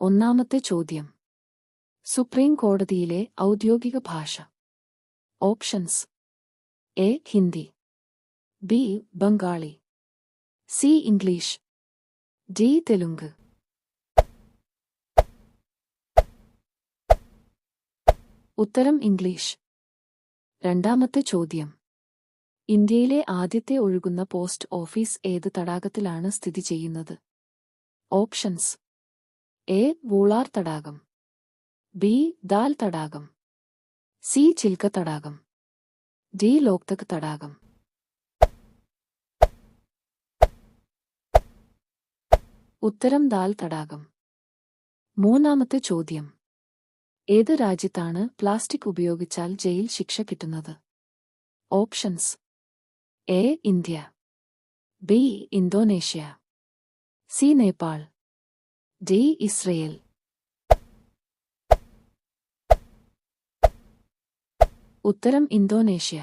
ഒന്നാമത്തെ ചോദ്യം. സുപ്രീം കോടതിയിലെ ഔദ്യോഗിക ഭാഷ. Options: A. Hindi, B. Bengali, C. English, D. Telugu. ഉത്തരം ഇംഗ്ലീഷ്. രണ്ടാമത്തെ ചോദ്യം. ഇന്ത്യയിലെ ആദ്യത്തെ ഒഴുകുന്ന പോസ്റ്റ് ഓഫീസ് ഏത് തടാകത്തിലാണ് സ്ഥിതി ചെയ്യുന്നത്? Options: A. വൂളാർ തടാകം, ബി. ദാൽ തടാകം, സി. ചിൽക്ക തടാകം, ഡി. ലോക്തക് തടാകം. ഉത്തരം ദാൽ തടാകം. മൂന്നാമത്തെ ചോദ്യം. ഏത് രാജ്യത്താണ് പ്ലാസ്റ്റിക് ഉപയോഗിച്ചാൽ ജയിൽ ശിക്ഷ കിട്ടുന്നത്? Options: A. India, B. Indonesia, C. Nepal, D. Israel. ഉത്തരം ഇന്തോനേഷ്യ.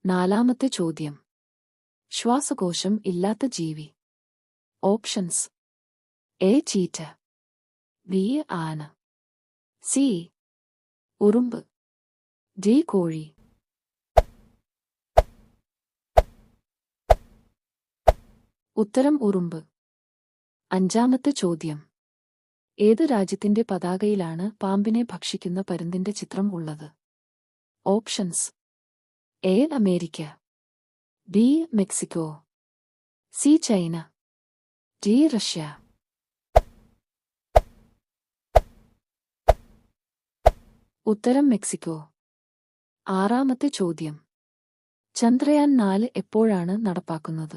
നാലാമത്തെ ചോദ്യം. ശ്വാസകോശം ഇല്ലാത്ത ജീവി. Options: A. Cheetah, B. ആന, സി. ഉറുമ്പ്, ഡി. കോഴി. ഉത്തരം ഉറുമ്പ്. അഞ്ചാമത്തെ ചോദ്യം. ഏത് രാജ്യത്തിന്റെ പതാകയിലാണ് പാമ്പിനെ ഭക്ഷിക്കുന്ന പരുന്തിന്റെ ചിത്രം ഉള്ളത്? Options: A. America, B. Mexico, C. China, D. Russia. ഉത്തരം മെക്സിക്കോ. ആറാമത്തെ ചോദ്യം. ചന്ദ്രയാൻ 4 എപ്പോഴാണ് നടപ്പാക്കുന്നത്?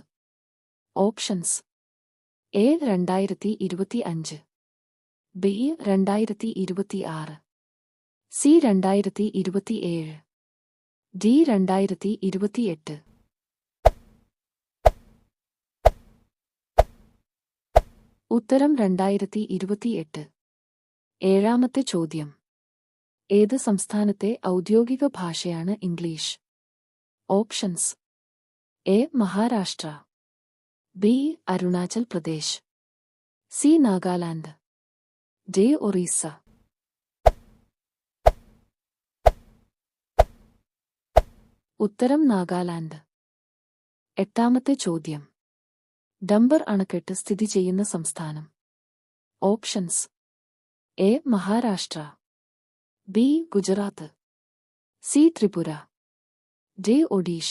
Options: A. 2025, B. 2026, C. 2027, D. 2028. ഉത്തരം 2028. ഏഴാമത്തെ ചോദ്യം. ഏത് സംസ്ഥാനത്തെ ഔദ്യോഗിക ഭാഷയാണ് English? Options: A. Maharashtra, B. Arunachal Pradesh, C. Nagaland, D. Orissa. ഉത്തരം നാഗാലാൻഡ്. എട്ടാമത്തെ ചോദ്യം. ഡംബർ അണക്കെട്ട് സ്ഥിതി ചെയ്യുന്ന സംസ്ഥാനം? Options: A. Maharashtra, B. Gujarat, C. Tripura, D. Odisha.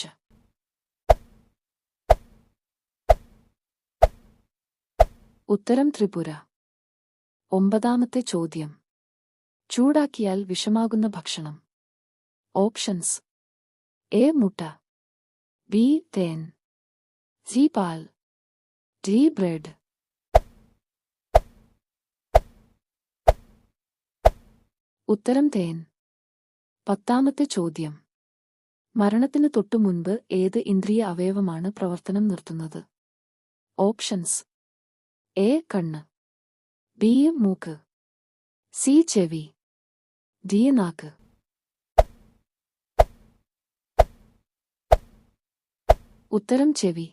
ഉത്തരം ത്രിപുര. ഒമ്പതാമത്തെ ചോദ്യം. ചൂടാക്കിയാൽ വിഷമാകുന്ന ഭക്ഷണം? Options: A. മുട്ട, ബി. തേൻ, സി. പാൽ, ഡി. ബ്രെഡ്. ഉത്തരം തേൻ. പത്താമത്തെ ചോദ്യം. മരണത്തിന് തൊട്ടുമുൻപ് ഏത് ഇന്ദ്രിയ അവയവമാണ് പ്രവർത്തനം നിർത്തുന്നത്? Options: A. കണ്ണ്, ബി. മൂക്ക്, സി. ചെവി, ഡി. നാക്ക്. ഉത്തരം ചെവി.